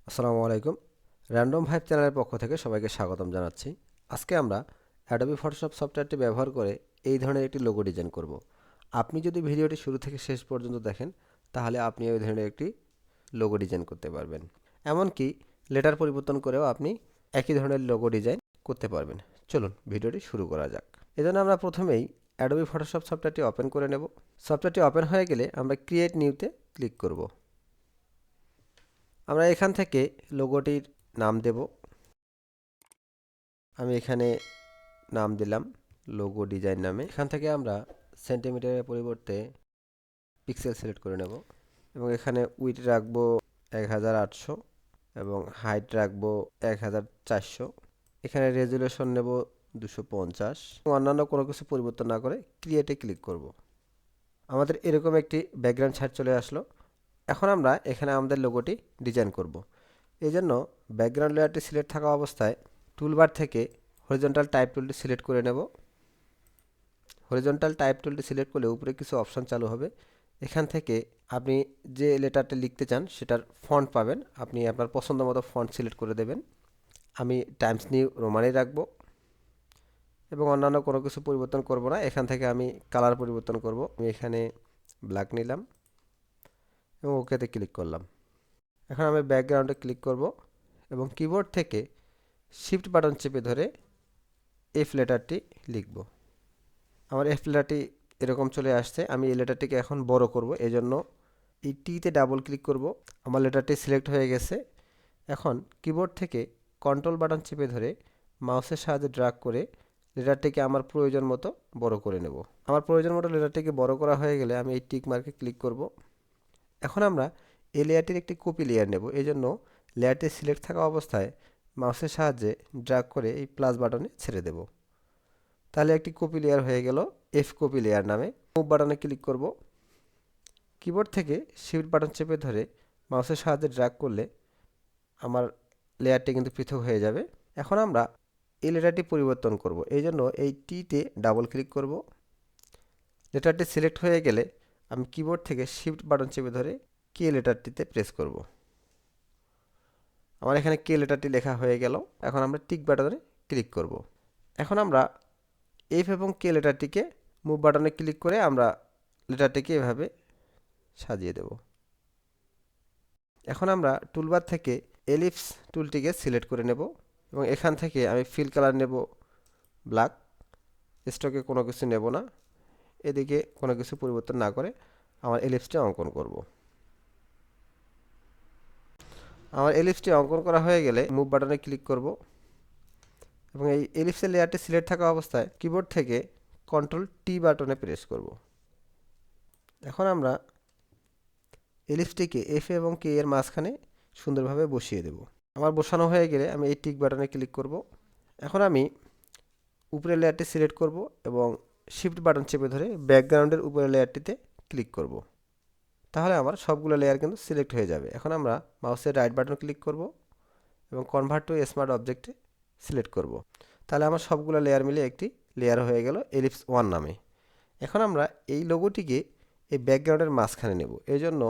আসসালামু আলাইকুম। Random vibe চ্যানেলের পক্ষ থেকে সবাইকে স্বাগতম জানাচ্ছি। আজকে আমরা অ্যাডোবি ফটোশপ সফটওয়্যারটি ব্যবহার করে এই ধরনের একটি লোগো ডিজাইন করব। আপনি যদি ভিডিওটি শুরু থেকে শেষ পর্যন্ত দেখেন তাহলে আপনি ওই ধরনের একটি লোগো ডিজাইন করতে পারবেন। এমনকি লেটার পরিবর্তন করেও আপনি একই ধরনের লোগো ডিজাইন করতে পারবেন। চলুন ভিডিওটি শুরু করা যাক। এজন্য আমরা প্রথমেই অ্যাডোবি ফটোশপ সফটওয়্যারটি ওপেন করে নেব। সফটওয়্যারটি ওপেন হয়ে গেলে আমরা ক্রিয়েট নিউতে ক্লিক করব। আমরা এখান থেকে লোগোটির নাম দেব। আমি এখানে নাম দিলাম লোগো ডিজাইন নামে। এখান থেকে আমরা সেন্টিমিটারের পরিবর্তে পিক্সেল সিলেক্ট করে নেব এবং এখানে উইডথ রাখবো 1800 এবং হাইট রাখবো 1400। এখানে রেজুলেশন নেব 250। অন্যান্য কোনো কিছু পরিবর্তন না করে ক্রিয়েটে ক্লিক করব। আমাদের এরকম একটি ব্যাকগ্রাউন্ড ছাড় চলে আসলো। এখন আমরা এখানে আমাদের লোগোটি ডিজাইন করব। এই জন্য ব্যাকগ্রাউন্ড লেয়ারটি সিলেক্ট থাকা অবস্থায় টুলবার থেকে হরিজন্টাল টাইপ টুলটি সিলেক্ট করে নেব। হরিজন্টাল টাইপ টুলটি সিলেক্ট করলে উপরে কিছু অপশন চালু হবে। এখান থেকে আপনি যে লেটারটি লিখতে চান সেটার ফন্ট পাবেন। আপনি আপনার পছন্দ মতো ফন্ট সিলেক্ট করে দেবেন। আমি টাইমস নিউ রোমানি রাখবো এবং অন্যান্য কোনো কিছু পরিবর্তন করব না। এখান থেকে আমি কালার পরিবর্তন করব। আমি এখানে ব্ল্যাক নিলাম এবং ওকেতে ক্লিক করলাম। এখন আমি ব্যাকগ্রাউন্ডে ক্লিক করব এবং কিবোর্ড থেকে শিফট বাটন চেপে ধরে এফ লেটারটি লিখব। আমার এফ লেটারটি এরকম চলে আসছে। আমি এই লেটারটিকে এখন বড় করব। এজন্য এই টিতে ডাবল ক্লিক করব। আমার লেটারটি সিলেক্ট হয়ে গেছে। এখন কিবোর্ড থেকে কন্ট্রোল বাটন চেপে ধরে মাউসের সাহায্যে ড্র্যাগ করে লেটারটিকে আমার প্রয়োজন মতো বড় করে নেব। আমার প্রয়োজন মতো লেটারটিকে বড় করা হয়ে গেলে আমি এই টিক মার্কে ক্লিক করব। এখন আমরা এই লেয়ারটির একটি কপি লেয়ার নেব। এই জন্য লেয়ারটি সিলেক্ট থাকা অবস্থায় মাউসের সাহায্যে ড্র্যাগ করে এই প্লাস বাটনে ছেড়ে দেব। তাহলে একটি কপি লেয়ার হয়ে গেল এফ কপি লেয়ার নামে। মুভ বাটনে ক্লিক করব। কিবোর্ড থেকে শিফট বাটন চেপে ধরে মাউসের সাহায্যে ড্র্যাগ করলে আমার লেয়ারটি কিন্তু পৃথক হয়ে যাবে। এখন আমরা এই লেটারটি পরিবর্তন করব। এই জন্য এই টিতে ডাবল ক্লিক করব। লেটারটি সিলেক্ট হয়ে গেলে আমি কিবোর্ড থেকে শিফট বাটন চেপে ধরে কে লেটারটিতে প্রেস করব। আমার এখানে কে লেটারটি লেখা হয়ে গেল। এখন আমরা টিক বাটনে ক্লিক করব। এখন আমরা এফ এবং কে লেটারটিকে মুভ বাটনে ক্লিক করে আমরা লেটারটিকে এভাবে সাজিয়ে দেব। এখন আমরা টুলবার থেকে এলিপস টুলটিকে সিলেক্ট করে নেব এবং এখান থেকে আমি ফিল কালার নেব ব্ল্যাক। স্ট্রোকে কোনো কিছু নেব না। এদিকে কোনো কিছু পরিবর্তন না করে আমার এলিপসটি অঙ্কন করব। আমার এলিপসটি অঙ্কন করা হয়ে গেলে মুভ বাটনে ক্লিক করব এবং এই এলিপসের লেয়ারটি সিলেক্ট থাকা অবস্থায় কিবোর্ড থেকে কন্ট্রোল টি বাটনে প্রেস করব। এখন আমরা এলিপসটিকে এফ এবং কে এর মাঝখানে সুন্দরভাবে বসিয়ে দেব। আমার বসানো হয়ে গেলে আমি এই টিক বাটনে ক্লিক করব। এখন আমি উপরের লেয়ারটি সিলেক্ট করব এবং শিফট বাটন চেপে ধরে ব্যাকগ্রাউন্ডের উপরের লেয়ারটিতে ক্লিক করব। তাহলে আমার সবগুলো লেয়ার কিন্তু সিলেক্ট হয়ে যাবে। এখন আমরা মাউসের রাইট বাটন ক্লিক করব এবং কনভার্ট টু স্মার্ট অবজেক্টে সিলেক্ট করব। তাহলে আমার সবগুলো লেয়ার মিলে একটি লেয়ার হয়ে গেল এলিপস 1 নামে। এখন আমরা এই লোগোটিকে এই ব্যাকগ্রাউন্ডের মাঝখানে নেব। এই জন্য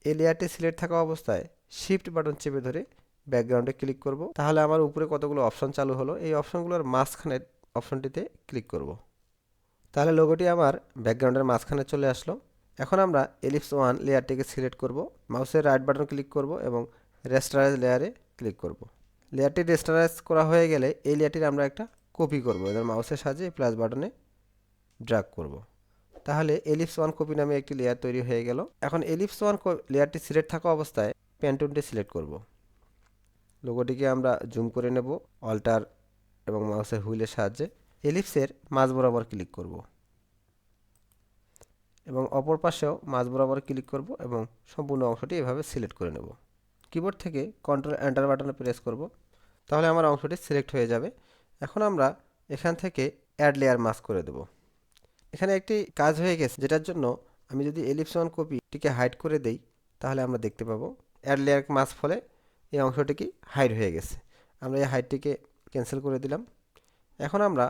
এই লেয়ারটি সিলেক্ট থাকা অবস্থায় শিফট বাটন চেপে ধরে ব্যাকগ্রাউন্ডে ক্লিক করব। তাহলে আমার উপরে কতগুলো অপশন চালু হলো। এই অপশনগুলোর মাঝখানের অপশনটিতে ক্লিক করব। তাহলে লোগোটি আমার ব্যাকগ্রাউন্ডের মাঝখানে চলে আসলো। এখন আমরা এলিপস 1 লেয়ারটিকে সিলেক্ট করব। মাউসের রাইট বাটন ক্লিক করব এবং রেস্টারাইজ লেয়ারে ক্লিক করব। লেয়ারটি রেস্টারাইজ করা হয়ে গেলে এই লেয়ারটির আমরা একটা কপি করব। এবার মাউসের সাহায্যে প্লাস বাটনে ড্র্যাগ করব। তাহলে এলিপস 1 কপি নামে একটি লেয়ার তৈরি হয়ে গেল। এখন এলিপস 1 লেয়ারটি সিলেক্ট থাকা অবস্থায় প্যান্টুনটি সিলেক্ট করব। লোগোটিকে আমরা জুম করে নেব অল্টার এবং মাউসের হুইলের সাহায্যে এলিপসের মাঝ বরাবর ক্লিক করব এবং অপর পাশেও মাঝ বরাবর ক্লিক করব এবং সম্পূর্ণ অংশটি এভাবে সিলেক্ট করে নেব। কিবোর্ড থেকে কন্ট্রোল এন্টার বাটনে প্রেস করব। তাহলে আমার অংশটি সিলেক্ট হয়ে যাবে। এখন আমরা এখান থেকে অ্যাড লেয়ার মাস্ক করে দেব। এখানে একটি কাজ হয়ে গেছে, যেটার জন্য আমি যদি এলিপস 1 কপিটিকে হাইড করে দেই তাহলে আমরা দেখতে পাবো অ্যাড লেয়ার মাস্ক ফলে এই অংশটি হাইড হয়ে গেছে। আমরা এই হাইডটিকে ক্যান্সেল করে দিলাম। এখন আমরা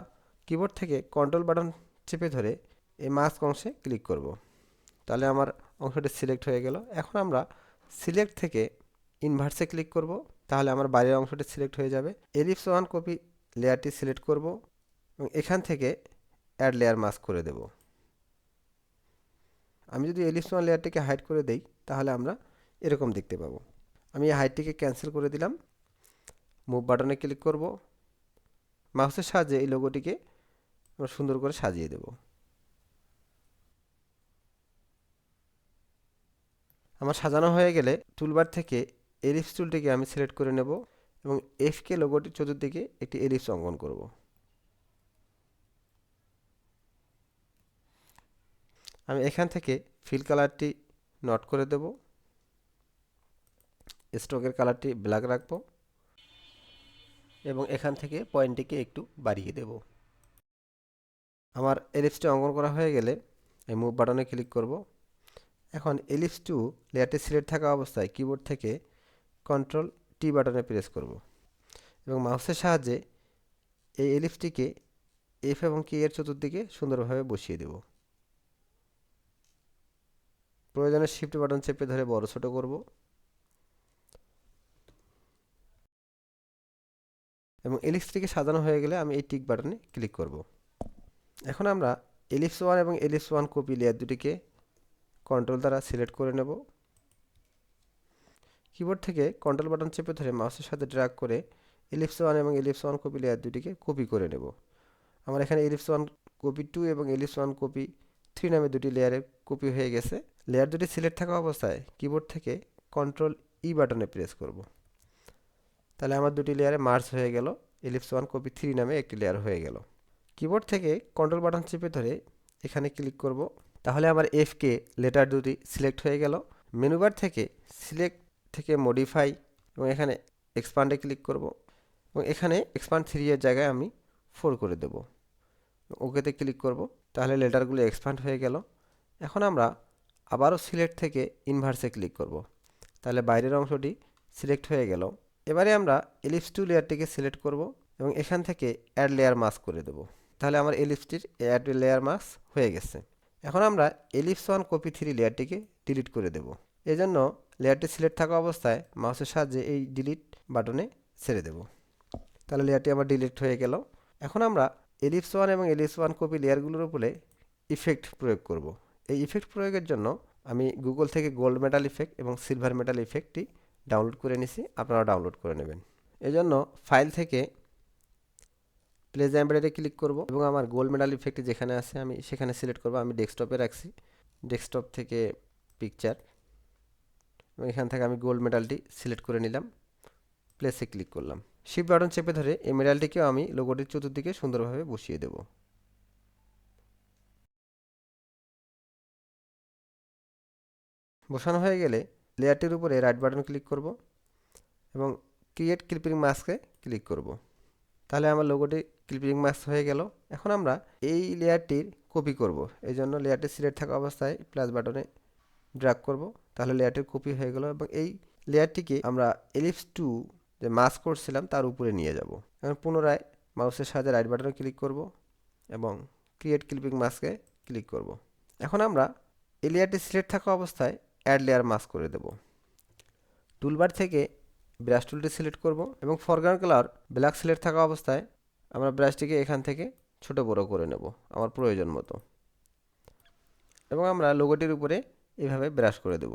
কিবোর্ড থেকে কন্ট্রোল বাটন চেপে ধরে এই মাস্ক অংশে ক্লিক করব। তাহলে আমার অংশটি সিলেক্ট হয়ে গেল। এখন আমরা সিলেক্ট থেকে ইনভার্সে ক্লিক করব, তাহলে আমার বাইরের অংশটি সিলেক্ট হয়ে যাবে। এলিপস ওয়ান কপি লেয়ারটি সিলেক্ট করব এবং এখান থেকে অ্যাড লেয়ার মাস্ক করে দেব। আমি যদি এলিপস ওয়ান লেয়ারটিকে হাইড করে দেই তাহলে আমরা এরকম দেখতে পাবো। আমি এই হাইডটিকে ক্যান্সেল করে দিলাম। মুভ বাটনে ক্লিক করব, মাউসের সাহায্যে এই লোগোটিকে আমরা সুন্দর করে সাজিয়ে দেব। আমার সাজানো হয়ে গেলে টুলবার থেকে এলিপস টুলটিকে আমি সিলেক্ট করে নেব এবং এফকে লোগোটির চতুর্দিকে একটি এলিপস অঙ্কন করব। আমি এখান থেকে ফিল কালারটি নট করে দেব, স্ট্রোকের কালারটি ব্ল্যাক রাখবো এবং এখান থেকে পয়েন্টটিকে একটু বাড়িয়ে দেব। আমার এলিপসটি অঙ্কন করা হয়ে গেলে এই মুভ বাটনে ক্লিক করব। এখন এলিপস টু লেয়ারটি সিলেক্ট থাকা অবস্থায় কিবোর্ড থেকে কন্ট্রোল টি বাটনে প্রেস করব এবং মাউসের সাহায্যে এই এলিপসটিকে এফ এবং কে এর চতুর্দিকে সুন্দরভাবে বসিয়ে দেব। প্রয়োজনে শিফট বাটন চেপে ধরে বড় ছোট করব এবং এলিপসটিকে সাজানো হয়ে গেলে আমি এই টিক বাটনে ক্লিক করব। এখন আমরা এলিপস ওয়ান এবং এলিপস ওয়ান কপি লেয়ার দুটিকে কন্ট্রোল দ্বারা সিলেক্ট করে নেব। কিবোর্ড থেকে কন্ট্রোল বাটন চেপে ধরে মাউসের সাথে ড্র্যাগ করে এলিপস ওয়ান এবং এলিপস ওয়ান কপি লেয়ার দুটিকে কপি করে নেব। আমার এখানে এলিপস ওয়ান কপি টু এবং এলিপস ওয়ান কপি থ্রি নামে দুটি লেয়ারে কপি হয়ে গেছে। লেয়ার দুটি সিলেক্ট থাকা অবস্থায় কিবোর্ড থেকে কন্ট্রোল ই বাটনে প্রেস করব, তাহলে আমার দুটি লেয়ারে মার্জ হয়ে গেল। এলিপস ওয়ান কপি থ্রি নামে একটি লেয়ার হয়ে গেল। কিবোর্ড থেকে কন্ট্রোল বাটন চেপে ধরে এখানে ক্লিক করব, তাহলে আমার এফকে লেটার দুটি সিলেক্ট হয়ে গেল। মেনুবার থেকে সিলেক্ট থেকে মডিফাই এবং এখানে এক্সপান্ডে ক্লিক করব এবং এখানে এক্সপান্ড থ্রি এর জায়গায় আমি 4 করে দেব। ওকেতে ক্লিক করব, তাহলে লেটারগুলো এক্সপান্ড হয়ে গেল। এখন আমরা আবারও সিলেক্ট থেকে ইনভার্সে ক্লিক করব, তাহলে বাইরের অংশটি সিলেক্ট হয়ে গেল। এবারে আমরা এলিপস টু লেয়ারটিকে সিলেক্ট করব এবং এখান থেকে অ্যাড লেয়ার মাস্ক করে দেব, তাহলে আমার এলিপসটির অ্যাড লেয়ার মাস্ক হয়ে গেছে। এখন আমরা এলিপস ওয়ান কপি থ্রি লেয়ারটিকে ডিলিট করে দেব। এজন্য লেয়ারটি সিলেক্ট থাকা অবস্থায় মাউসের সাহায্যে এই ডিলিট বাটনে ছেড়ে দেব, তাহলে লেয়ারটি আমার ডিলিট হয়ে গেল। এখন আমরা এলিপস ওয়ান এবং এলিপস ওয়ান কপি লেয়ারগুলোর উপরে ইফেক্ট প্রয়োগ করব। এই ইফেক্ট প্রয়োগের জন্য আমি গুগল থেকে গোল্ড মেটাল ইফেক্ট এবং সিলভার মেটাল ইফেক্টটি ডাউনলোড করে নিছি, আপনারা ডাউনলোড করে নেবেন। এজন্য ফাইল থেকে প্লেস এমবেডেডে ক্লিক করব এবং আমার গোল্ড মেডাল ইফেক্টটি যেখানে আছে আমি সেখানে সিলেক্ট করব। আমি ডেস্কটপে রাখছি, ডেস্কটপ থেকে পিকচার এবং এখান থেকে আমি গোল্ড মেডালটি সিলেক্ট করে নিলাম, প্লেসে ক্লিক করলাম। শিফট বাটন চেপে ধরে এই মেডালটিকেও আমি লোগোটির চতুর্দিকে সুন্দরভাবে বসিয়ে দেব। বসানো হয়ে গেলে লেয়ারটির উপরে রাইট বাটন ক্লিক করব এবং ক্রিয়েট ক্লিপিং মাস্কে ক্লিক করব, তাহলে আমার লোগোটি ক্লিপিং মাস্ক হয়ে গেল। এখন আমরা এই লেয়ারটির কপি করব, এই জন্য লেয়ারটি সিলেক্ট থাকা অবস্থায় প্লাস বাটনে ড্র্যাগ করব, তাহলে লেয়ারটির কপি হয়ে গেল এবং এই লেয়ারটিকে আমরা এলিপস টু যে মাস্ক করছিলাম তার উপরে নিয়ে যাব। এখন পুনরায় মাউসের সাহায্যে রাইট বাটনে ক্লিক করব এবং ক্রিয়েট ক্লিপিং মাস্কে ক্লিক করব। এখন আমরা এই লেয়ারটি সিলেক্ট থাকা অবস্থায় অ্যাড লেয়ার মাস্ক করে দেব। টুলবার থেকে ব্রাশ টুলটি সিলেক্ট করব এবং ফরগ্রাউন্ড কালার ব্ল্যাক সিলেক্ট থাকা অবস্থায় আমরা ব্রাশটিকে এখান থেকে ছোট বড় করে নেব আমার প্রয়োজন মতো এবং আমরা লোগোটির উপরে এইভাবে ব্রাশ করে দেব।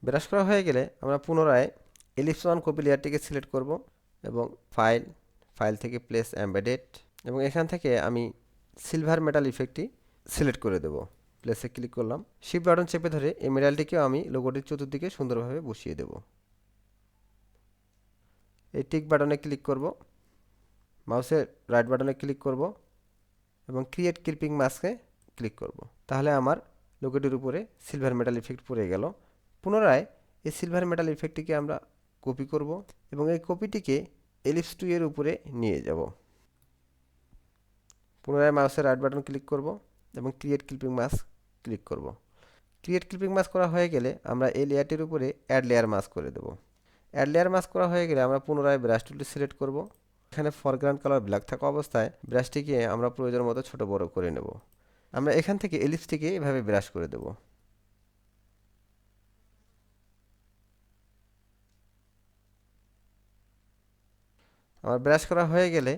ব্রাশ করা হয়ে গেলে আমরা পুনরায় এলিপস ওয়ান কপি লেয়ারটিকে সিলেক্ট করব এবং ফাইল থেকে প্লেস এমবেডেড এবং এখান থেকে আমি সিলভার মেটাল ইফেক্টটি সিলেক্ট করে দেব। প্লেসে ক্লিক করলাম, শিফট বাটন চেপে ধরে এই মেডালটিকেও আমি লোগোটির চতুর্দিকে সুন্দরভাবে বসিয়ে দেব। এই টিক বাটনে ক্লিক করব, মাউসের রাইট বাটনে ক্লিক করব এবং ক্রিয়েট ক্লিপিং মাস্কে ক্লিক করব, তাহলে আমার লোগোটির উপরে সিলভার মেটাল ইফেক্ট পড়ে গেল। পুনরায় এই সিলভার মেটাল ইফেক্টটিকে আমরা কপি করব এবং এই কপিটিকে এলিপস টু এর উপরে নিয়ে যাব। পুনরায় মাউসের রাইট বাটন ক্লিক করব এবং ক্রিয়েট ক্লিপিং মাস্ক ক্লিক করব। ক্রিয়েট ক্লিপিং মাস্ক করা হয়ে গেলে আমরা এই লেয়ারটির উপরে অ্যাড লেয়ার মাস্ক করে দেব। অ্যাড লেয়ার মাস্ক করা হয়ে গেলে আমরা পুনরায় ব্রাশ টুলটি সিলেক্ট করব। এখানে ফরগ্রাউন্ড কালার ব্ল্যাক থাকা অবস্থায় ব্রাশটিকে আমরা প্রয়োজন মতো ছোট বড় করে নেব আমরা এখান থেকে এলিপসটিকে এভাবে ব্রাশ করে দেব। আমার ব্রাশ করা হয়ে গেলে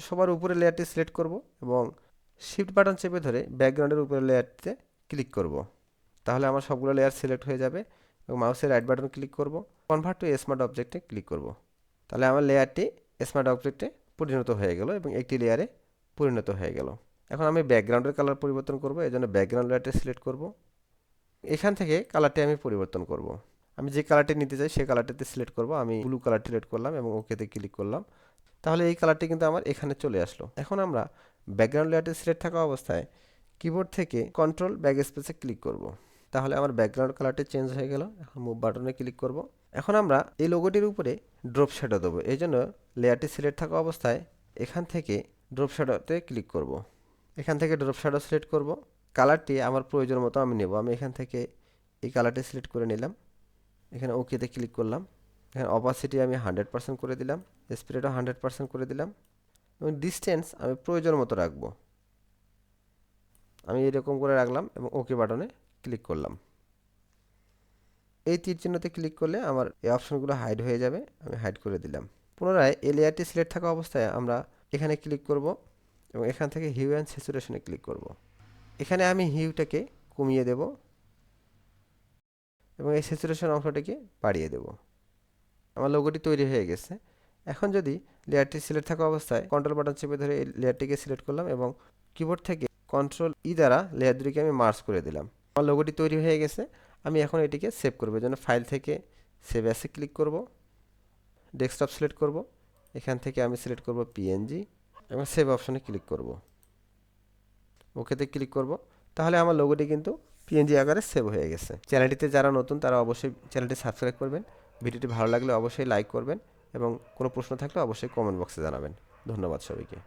সবার উপরে লেয়ারটি সিলেক্ট করব এবং শিফট বাটন চেপে ধরে ব্যাকগ্রাউন্ডের উপরে লেয়ারটিতে ক্লিক করব। তাহলে আমার সবগুলো লেয়ার সিলেক্ট হয়ে যাবে এবং মাউসের রাইট বাটন ক্লিক করব, কনভার্ট টু স্মার্ট অবজেক্টে ক্লিক করব। তাহলে আমার লেয়ারটি স্মার্ট অবজেক্টে পরিণত হয়ে গেল এবং একটি লেয়ারে পরিণত হয়ে গেল। এখন আমি ব্যাকগ্রাউন্ডের কালার পরিবর্তন করব, এজন্য ব্যাকগ্রাউন্ড লেয়ারটি সিলেক্ট করব। এখান থেকে কালারটি আমি পরিবর্তন করব। আমি যে কালারটি নিতে চাই সেই কালারটিতে সিলেক্ট করব। আমি ব্লু কালারটি সিলেক্ট করলাম এবং ওকেতে ক্লিক করলাম। তাহলে এই কালারটি কিন্তু আমার এখানে চলে আসলো। এখন আমরা ব্যাকগ্রাউন্ড লেয়ারটি সিলেক্ট থাকা অবস্থায় কিবোর্ড থেকে কন্ট্রোল ব্যাক স্পেসে ক্লিক করব। তাহলে আমার ব্যাকগ্রাউন্ড কালারটি চেঞ্জ হয়ে গেল। এখন মুভ বাটনে ক্লিক করব। এখন আমরা এই লোগোটির উপরে ড্রপ শ্যাডো দেবো। এই জন্য লেয়ারটি সিলেক্ট থাকা অবস্থায় এখান থেকে ড্রপ শ্যাডোতে ক্লিক করব। এখান থেকে ড্রপ শ্যাডো সিলেক্ট করব। কালারটি আমার প্রয়োজন মতো আমি নেব। আমি এখান থেকে এই কালারটি সিলেক্ট করে নিলাম। এখানে ওকেতে ক্লিক করলাম। এখানে অপাসিটি আমি 100% করে দিলাম, স্প্রেডও 100% করে দিলাম এবং ডিস্টেন্স আমি প্রয়োজন মতো রাখবো। আমি এরকম করে রাখলাম এবং ওকে বাটনে ক্লিক করলাম। এই তীর চিহ্নতে ক্লিক করলে আমার এই অপশনগুলো হাইড হয়ে যাবে। আমি হাইড করে দিলাম। পুনরায় এই লেয়ারটি সিলেক্ট থাকা অবস্থায় আমরা এখানে ক্লিক করব এবং এখান থেকে হিউ অ্যান্ড স্যাচুরেশনে ক্লিক করব। এখানে আমি হিউটাকে কমিয়ে দেব এবং এই স্যাচুরেশন অংশটিকে বাড়িয়ে দেব। আমার লোগোটি তৈরি হয়ে গেছে। এখন যদি লেয়ারটি সিলেক্ট থাকা অবস্থায় কন্ট্রোল বাটন চেপে ধরে এই লেয়ারটিকে সিলেক্ট করলাম এবং কিবোর্ড থেকে কন্ট্রোল ই দ্বারা লেয়ার দুটিকে আমি মার্জ করে দিলাম। আমার লোগোটি তৈরি হয়ে গেছে। আমি এখন এটিকে সেভ করব। এর জন্য ফাইল থেকে সেভ অ্যাসে ক্লিক করব, ডেস্কটপ সিলেক্ট করব। এখান থেকে আমি সিলেক্ট করব পিএনজি এবং সেভ অপশনে ক্লিক করব, ওকেতে ক্লিক করব। তাহলে আমার লোগোটি কিন্তু পিএনজি আকারে সেভ হয়ে গেছে। চ্যানেলটিতে যারা নতুন তারা অবশ্যই চ্যানেলটি সাবস্ক্রাইব করবেন। ভিডিওটি ভালো লাগলে অবশ্যই লাইক করবেন এবং কোনো প্রশ্ন থাকলে অবশ্যই কমেন্ট বক্সে জানাবেন। ধন্যবাদ সবাইকে।